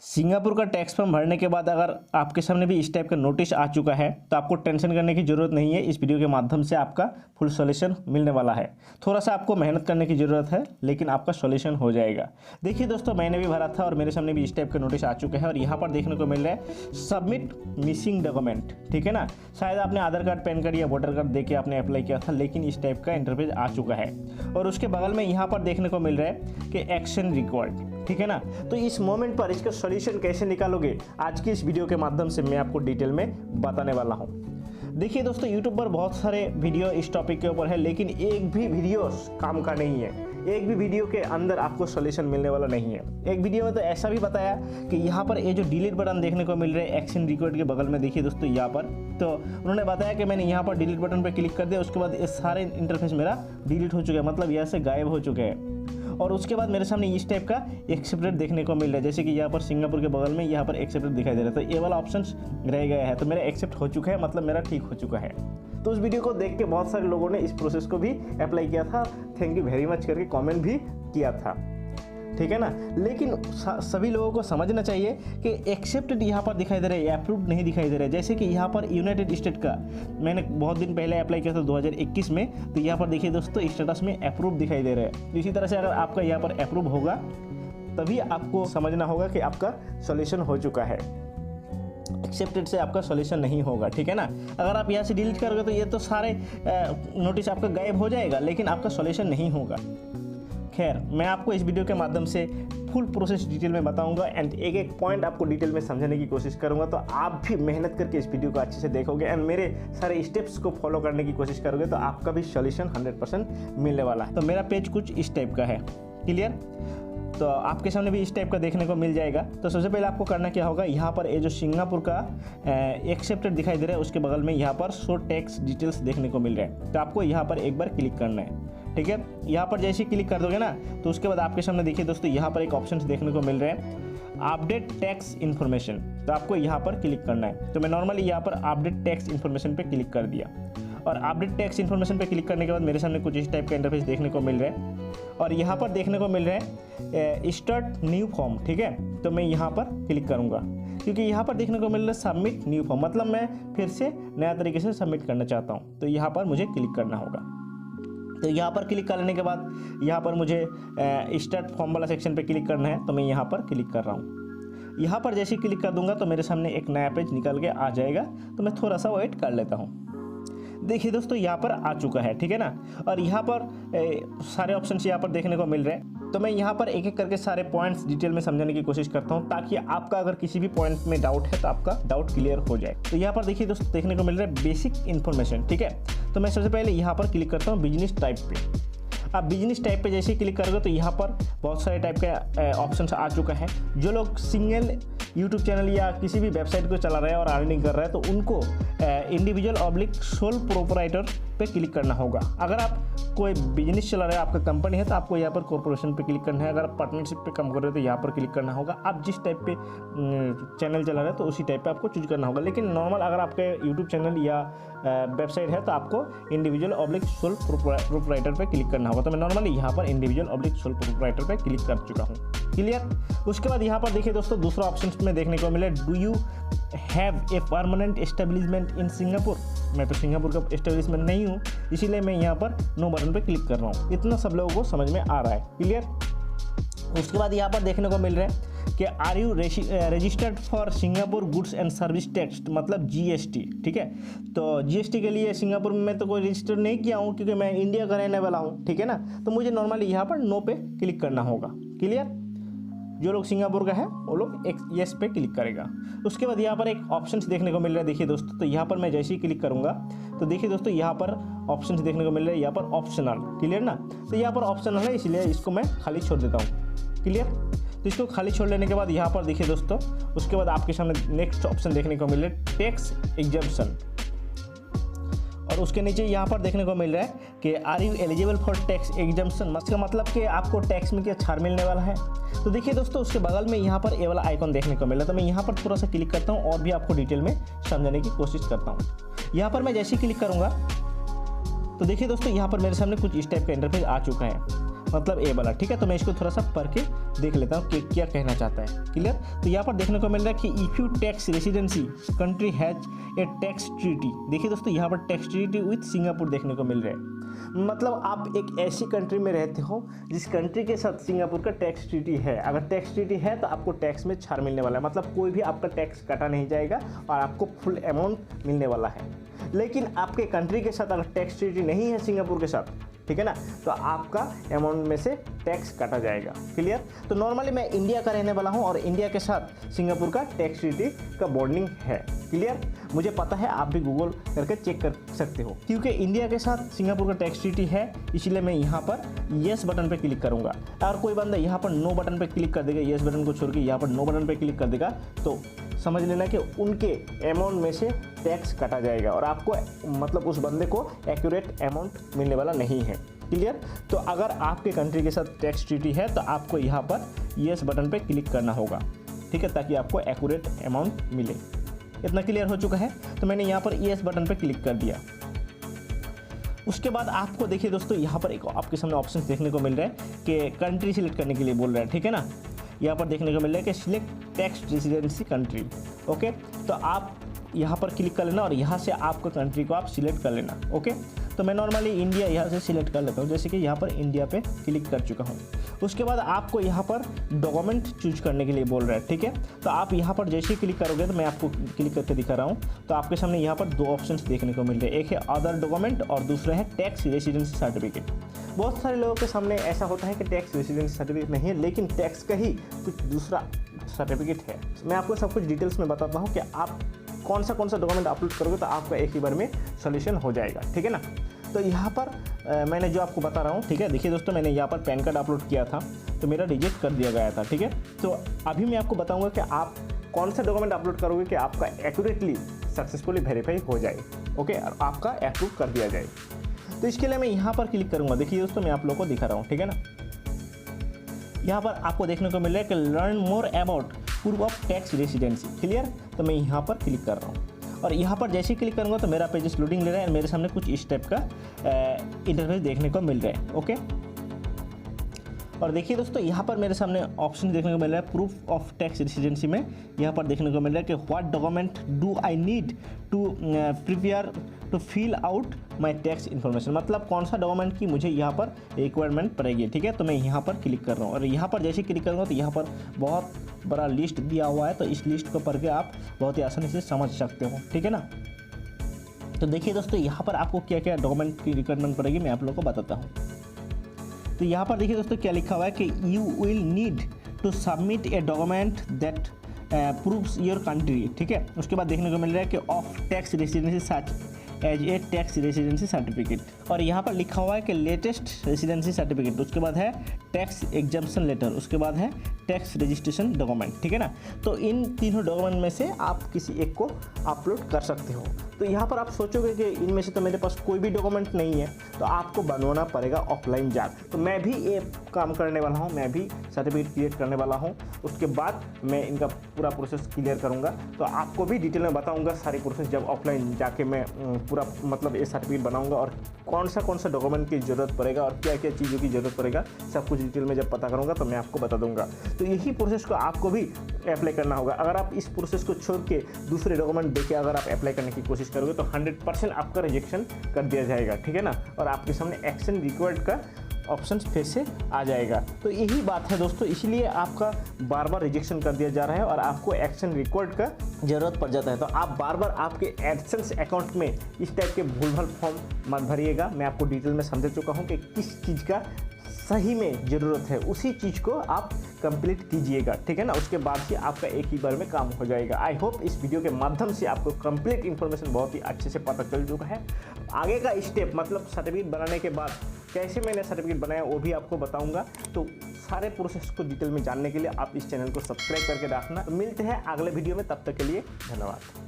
Singapore का tax form भरने के बाद अगर आपके सामने भी इस टाइप का नोटिस आ चुका है तो आपको टेंशन करने की ज़रूरत नहीं है। इस वीडियो के माध्यम से आपका फुल सॉल्यूशन मिलने वाला है। थोड़ा सा आपको मेहनत करने की ज़रूरत है लेकिन आपका सॉल्यूशन हो जाएगा। देखिए दोस्तों, मैंने भी भरा था और मेरे सामने भी इस टाइप का नोटिस आ चुका है और यहाँ पर देखने को मिल रहा है सबमिट मिसिंग डॉक्यूमेंट। ठीक है ना, शायद आपने आधार कार्ड, पैन कार्ड या वोटर कार्ड दे के आपने अप्लाई किया था, लेकिन इस टाइप का इंटरफेस आ चुका है। और उसके बगल में यहाँ पर देखने को मिल रहा है कि एक्शन रिक्वायर्ड। ठीक है ना, तो इस मोमेंट पर इसका सॉल्यूशन कैसे निकालोगे आज की इस वीडियो के माध्यम से मैं आपको डिटेल में बताने वाला हूं। देखिए दोस्तों, यूट्यूब पर बहुत सारे वीडियो इस टॉपिक के ऊपर है, लेकिन एक भी वीडियो काम का नहीं है। एक भी वीडियो के अंदर आपको सॉल्यूशन मिलने वाला नहीं है। एक वीडियो में तो ऐसा भी बताया कि यहाँ पर ये जो डिलीट बटन देखने को मिल रहे हैं एक्शन रिक्वायर्ड के बगल में, देखिए दोस्तों यहाँ पर, तो उन्होंने बताया कि मैंने यहाँ पर डिलीट बटन पर क्लिक कर दिया, उसके बाद ये सारे इंटरफेस मेरा डिलीट हो चुका है, मतलब यहाँ से गायब हो चुके हैं। और उसके बाद मेरे सामने इस टाइप का एक्सेप्टेड देखने को मिल रहा है, जैसे कि यहाँ पर सिंगापुर के बगल में यहाँ पर एक्सेप्टेड दिखाई दे रहा है। तो ये वाला ऑप्शन रह गया है, तो मेरा एक्सेप्ट हो चुका है, मतलब मेरा ठीक हो चुका है। तो उस वीडियो को देख के बहुत सारे लोगों ने इस प्रोसेस को भी अप्लाई किया था, थैंक यू वेरी मच करके कमेंट भी किया था। ठीक है ना, लेकिन सभी लोगों को समझना चाहिए कि एक्सेप्टेड यहाँ पर दिखाई दे रहा है, अप्रूव्ड नहीं दिखाई दे रहा है। जैसे कि यहाँ पर यूनाइटेड स्टेट का मैंने बहुत दिन पहले अप्लाई किया था 2021 में, तो यहाँ पर देखिए दोस्तों स्टेटस में अप्रूव दिखाई दे रहा है। इसी तरह से अगर आपका यहाँ पर अप्रूव होगा तभी आपको समझना होगा कि आपका सॉल्यूशन हो चुका है। एक्सेप्टेड से आपका सॉल्यूशन नहीं होगा। ठीक है ना, अगर आप यहाँ से डिलीट करोगे तो ये तो सारे नोटिस आपका गायब हो जाएगा, लेकिन आपका सॉल्यूशन नहीं होगा। खैर, मैं आपको इस वीडियो के माध्यम से फुल प्रोसेस डिटेल में बताऊंगा एंड एक एक पॉइंट आपको डिटेल में समझने की कोशिश करूंगा, तो आप भी मेहनत करके इस वीडियो को अच्छे से देखोगे एंड मेरे सारे स्टेप्स को फॉलो करने की कोशिश करोगे तो आपका भी सॉल्यूशन 100% मिलने वाला है। तो मेरा पेज कुछ इस टाइप का है, क्लियर। तो आपके सामने भी इस टाइप का देखने को मिल जाएगा। तो सबसे पहले आपको करना क्या होगा, यहाँ पर ये जो सिंगापुर का एक्सेप्टेड दिखाई दे रहा है उसके बगल में यहाँ पर शो टैक्स डिटेल्स देखने को मिल रहा है, तो आपको यहाँ पर एक बार क्लिक करना है। ठीक है, यहाँ पर जैसे ही क्लिक कर दोगे ना तो उसके बाद आपके सामने देखिए दोस्तों यहाँ पर एक ऑप्शन देखने को मिल रहा है अपडेट टैक्स इन्फॉर्मेशन, तो आपको यहाँ पर क्लिक करना है। तो मैं नॉर्मली यहाँ पर अपडेट टैक्स इन्फॉर्मेशन पे क्लिक कर दिया और अपडेट टैक्स इन्फॉर्मेशन पे क्लिक करने के बाद मेरे सामने कुछ इस टाइप का इंटरफेस देखने को मिल रहा है और यहाँ पर देखने को मिल रहा है स्टार्ट न्यू फॉर्म। ठीक है, तो मैं यहाँ पर क्लिक करूँगा क्योंकि यहाँ पर देखने को मिल रहा है सबमिट न्यू फॉर्म, मतलब मैं फिर से नया तरीके से सबमिट करना चाहता हूँ, तो यहाँ पर मुझे क्लिक करना होगा। तो यहाँ पर क्लिक करने के बाद यहाँ पर मुझे स्टार्ट फॉर्म वाला सेक्शन पे क्लिक करना है, तो मैं यहाँ पर क्लिक कर रहा हूँ। यहाँ पर जैसे ही क्लिक कर दूंगा तो मेरे सामने एक नया पेज निकल के आ जाएगा, तो मैं थोड़ा सा वेट कर लेता हूँ। देखिए दोस्तों यहाँ पर आ चुका है, ठीक है ना, और यहाँ पर सारे ऑप्शंस यहाँ पर देखने को मिल रहे हैं। तो मैं यहाँ पर एक एक करके सारे पॉइंट्स डिटेल में समझाने की कोशिश करता हूँ ताकि आपका अगर किसी भी पॉइंट में डाउट है तो आपका डाउट क्लियर हो जाए। तो यहाँ पर देखिए दोस्तों देखने को मिल रहा है बेसिक इन्फॉर्मेशन। ठीक है, तो मैं सबसे पहले यहाँ पर क्लिक करता हूँ बिजनेस टाइप पे। आप बिजनेस टाइप पे जैसे ही क्लिक करोगे तो यहाँ पर बहुत सारे टाइप के ऑप्शंस आ चुका है। जो लोग सिंगल यूट्यूब चैनल या किसी भी वेबसाइट को चला रहे हैं और अर्निंग कर रहे हैं तो उनको इंडिविजुअल / सोल प्रोप्राइटर पे क्लिक करना होगा। अगर आप कोई बिजनेस चला रहे हैं, आपका कंपनी है, तो आपको यहाँ पर कॉर्पोरेशन पे क्लिक करना है। अगर आप पार्टनरशिप पे काम कर रहे हो तो यहाँ पर क्लिक करना होगा। आप जिस टाइप पे चैनल चला रहे हैं तो उसी टाइप पे आपको चूज करना होगा। लेकिन नॉर्मल अगर आपके यूट्यूब चैनल या वेबसाइट है तो आपको इंडिविजुअल / सोल प्रोप्राइटर पे क्लिक करना होगा। तो मैं नॉर्मली यहाँ पर इंडिविजुअल / सोल प्रोप्राइटर पे क्लिक कर चुका हूँ, क्लियर। उसके बाद यहाँ पर देखिए दोस्तों दूसरा ऑप्शन में देखने को मिले do you have a permanent establishment in Singapore. मैं तो सिंगापुर का एस्टेब्लिशमेंट नहीं हूँ, इसीलिए मैं यहाँ पर नो बटन पे क्लिक कर रहा हूँ। इतना सब लोगों को समझ में आ रहा है, क्लियर। उसके बाद यहाँ पर देखने को मिल रहा है कि are you registered for Singapore goods and service tax, मतलब GST। ठीक है, तो GST के लिए सिंगापुर में मैं तो कोई रजिस्टर नहीं किया हूँ क्योंकि मैं इंडिया का रहने वाला हूँ। ठीक है ना, तो मुझे नॉर्मली यहाँ पर नो पे क्लिक करना होगा, क्लियर। जो लोग सिंगापुर का है वो लोग एक येस पे क्लिक करेगा। उसके बाद यहाँ पर एक ऑप्शंस देखने को मिल रहा है, देखिए दोस्तों। तो यहाँ पर मैं जैसे ही क्लिक करूँगा तो देखिए दोस्तों यहाँ पर ऑप्शंस देखने को मिल रहा है, यहाँ पर ऑप्शनल, क्लियर ना। तो यहाँ पर ऑप्शनल है इसलिए इसको मैं खाली छोड़ देता हूँ, क्लियर। तो इसको खाली छोड़ लेने के बाद यहाँ पर देखिए दोस्तों उसके बाद आपके सामने नेक्स्ट ऑप्शन देखने को मिल रहा है टैक्स एग्जम्पशन, और उसके नीचे यहाँ पर देखने को मिल रहा है कि are you eligible for tax exemption, इसका मतलब कि आपको टैक्स में क्या छाड़ मिलने वाला है। तो देखिए दोस्तों उसके बगल में यहाँ पर ये वाला आइकॉन देखने को मिला, तो मैं यहाँ पर थोड़ा सा क्लिक करता हूँ और भी आपको डिटेल में समझाने की कोशिश करता हूँ। यहाँ पर मैं जैसे ही क्लिक करूँगा तो देखिए दोस्तों यहाँ पर मेरे सामने कुछ इस टाइप का इंटरफेस आ चुका है। मतलब ए वाला, ठीक है। तो मैं इसको थोड़ा सा पढ़ के देख लेता हूँ कि क्या कहना चाहता है। क्लियर। तो यहाँ पर देखने को मिल रहा है कि if you tax residency country has a tax treaty. देखिए दोस्तों, यहाँ पर टैक्स ट्रीटी विथ सिंगापुर देखने को मिल रहा है। मतलब आप एक ऐसी कंट्री में रहते हो जिस कंट्री के साथ सिंगापुर का टैक्स ट्रीटी है। अगर टैक्स ट्रीटी है तो आपको टैक्स में छाड़ मिलने वाला है, मतलब कोई भी आपका टैक्स काटा नहीं जाएगा और आपको फुल अमाउंट मिलने वाला है। लेकिन आपके कंट्री के साथ अगर टैक्स ट्रीटी नहीं है सिंगापुर के साथ, ठीक है ना, तो आपका अमाउंट में से टैक्स काटा जाएगा। क्लियर। तो नॉर्मली मैं इंडिया का रहने वाला हूं और इंडिया के साथ सिंगापुर का टैक्स ट्रीटी का बॉन्डिंग है। क्लियर। मुझे पता है, आप भी गूगल करके चेक कर सकते हो। क्योंकि इंडिया के साथ सिंगापुर का टैक्स ट्रीटी है, इसलिए मैं यहाँ पर येस बटन पे क्लिक करूँगा। और कोई बंदा यहाँ पर नो बटन पे क्लिक कर देगा, येस बटन को छोड़ के यहाँ पर नो बटन पे क्लिक कर देगा, तो समझ लेना कि उनके अमाउंट में से टैक्स काटा जाएगा और आपको मतलब उस बंदे को एक्यूरेट अमाउंट मिलने वाला नहीं है। क्लियर। तो अगर आपके कंट्री के साथ टैक्स ट्रीटी है तो आपको यहाँ पर येस बटन पे क्लिक करना होगा, ठीक है, ताकि आपको एक्यूरेट अमाउंट मिले। इतना क्लियर हो चुका है। तो मैंने यहाँ पर येस बटन पे क्लिक कर दिया। उसके बाद आपको देखिए दोस्तों, यहाँ पर एक आपके सामने ऑप्शन देखने को मिल रहा है कि कंट्री सिलेक्ट करने के लिए बोल रहा है, ठीक है ना। यहाँ पर देखने को मिल रहा है कि select tax residency country. Okay, तो आप यहाँ पर क्लिक कर लेना और यहाँ से आपका कंट्री को आप सिलेक्ट कर लेना। ओके, तो मैं नॉर्मली इंडिया यहाँ से सिलेक्ट कर लेता हूँ, जैसे कि यहाँ पर इंडिया पे क्लिक कर चुका हूँ। उसके बाद आपको यहाँ पर डॉक्यूमेंट चूज करने के लिए बोल रहा है, ठीक है। तो आप यहाँ पर जैसे ही क्लिक करोगे, तो मैं आपको क्लिक करके दिखा रहा हूँ, तो आपके सामने यहाँ पर दो ऑप्शंस देखने को मिल रहे हैं। एक है अदर डॉक्यूमेंट और दूसरा है टैक्स रेसिडेंसी सर्टिफिकेट। बहुत सारे लोगों के सामने ऐसा होता है कि टैक्स रेसिडेंसी सर्टिफिकेट नहीं है, लेकिन टैक्स का ही कुछ दूसरा सर्टिफिकेट है। मैं आपको सब कुछ डिटेल्स में बताता हूँ कि आप कौन सा डॉक्यूमेंट अपलोड करोगे तो आपका एक ही बार में सोल्यूशन हो जाएगा, ठीक है ना। तो यहाँ पर मैंने जो आपको बता रहा हूँ, ठीक है। देखिए दोस्तों, मैंने यहाँ पर पैन कार्ड अपलोड किया था तो मेरा रिजेक्ट कर दिया गया था, ठीक है। तो अभी मैं आपको बताऊँगा कि आप कौन सा डॉक्यूमेंट अपलोड करोगे कि आपका एक्यूरेटली सक्सेसफुली वेरीफाई हो जाए, ओके, और आपका अप्रूव कर दिया जाए। तो इसके लिए मैं यहाँ पर क्लिक करूँगा। देखिए दोस्तों, मैं आप लोगों को दिखा रहा हूँ, ठीक है ना। यहाँ पर आपको देखने को मिल रहा है कि learn more about proof of tax residency. Clear. तो मैं यहाँ पर क्लिक कर रहा हूँ और यहाँ पर जैसे ही क्लिक करूँगा तो मेरा पेज लोडिंग ले रहा है और मेरे सामने कुछ इस टाइप का इंटरफेस देखने को मिल रहा है। ओके, और देखिए दोस्तों, यहाँ पर मेरे सामने ऑप्शन देखने को मिल रहा है प्रूफ ऑफ टैक्स रेसिडेंसी में। यहाँ पर देखने को मिल रहा है कि what document do I need to prepare to fill out my tax information. मतलब कौन सा डॉक्यूमेंट की मुझे यहाँ पर रिक्वायरमेंट पड़ेगी, ठीक है। तो मैं यहाँ पर क्लिक कर रहा हूँ और यहाँ पर जैसे क्लिक करूँगा तो यहाँ पर बहुत बड़ा लिस्ट दिया हुआ है, तो इस लिस्ट को पढ़ के आप बहुत ही आसानी से समझ सकते हो, ठीक है ना। तो देखिए दोस्तों, यहाँ पर आपको क्या क्या डॉक्यूमेंट की रिक्वायरमेंट पड़ेगी मैं आप लोगों को बताता हूँ। तो यहाँ पर देखिए दोस्तों क्या लिखा हुआ है कि you will need to submit a document that proves your country, ठीक है। उसके बाद देखने को मिल रहा है कि of tax residency such as a tax residency certificate, और यहाँ पर लिखा हुआ है कि लेटेस्ट रेसिडेंसी सर्टिफिकेट। उसके बाद है टैक्स एग्जम्पशन लेटर, उसके बाद है टैक्स रजिस्ट्रेशन डॉक्यूमेंट, ठीक है ना। तो इन तीनों डॉक्यूमेंट में से आप किसी एक को अपलोड कर सकते हो। तो यहाँ पर आप सोचोगे कि इनमें से तो मेरे पास कोई भी डॉक्यूमेंट नहीं है, तो आपको बनवाना पड़ेगा ऑफलाइन जाकर। तो मैं भी ये काम करने वाला हूँ, मैं भी सर्टिफिकेट क्रिएट करने वाला हूँ। उसके बाद मैं इनका पूरा प्रोसेस क्लियर करूँगा, तो आपको भी डिटेल में बताऊँगा सारी प्रोसेस जब ऑफलाइन जाके मैं पूरा मतलब ये सर्टिफिकेट बनाऊँगा और कौन सा डॉक्यूमेंट की ज़रूरत पड़ेगा और क्या क्या चीज़ों की ज़रूरत पड़ेगा, सब कुछ डिटेल में जब पता करूँगा तो मैं आपको बता दूँगा। तो यही प्रोसेस को आपको भी अप्लाई करना होगा। अगर आप इस प्रोसेस को छोड़ के दूसरे डॉक्यूमेंट देके अगर आप अप्लाई करने की कोशिश करोगे तो 100% आपका रिजेक्शन कर दिया जाएगा, ठीक है ना। और आपके सामने एक्शन रिक्वायर्ड का ऑप्शन फिर से आ जाएगा। तो यही बात है दोस्तों, इसलिए आपका बार बार रिजेक्शन कर दिया जा रहा है और आपको एक्शन रिक्वायर्ड का ज़रूरत पड़ जाता है। तो आप बार बार आपके एडसेंस अकाउंट में इस टाइप के भूल-भाल फॉर्म मत भरिएगा। मैं आपको डिटेल में समझा चुका हूँ कि किस चीज़ का सही में ज़रूरत है, उसी चीज़ को आप कंप्लीट कीजिएगा, ठीक है ना। उसके बाद ही आपका एक ही बार में काम हो जाएगा। आई होप इस वीडियो के माध्यम से आपको कंप्लीट इन्फॉर्मेशन बहुत ही अच्छे से पता चल चुका है। आगे का स्टेप मतलब सर्टिफिकेट बनाने के बाद कैसे मैंने सर्टिफिकेट बनाया वो भी आपको बताऊंगा। तो सारे प्रोसेस को डिटेल में जानने के लिए आप इस चैनल को सब्सक्राइब करके रखना। मिलते हैं अगले वीडियो में, तब तक के लिए धन्यवाद।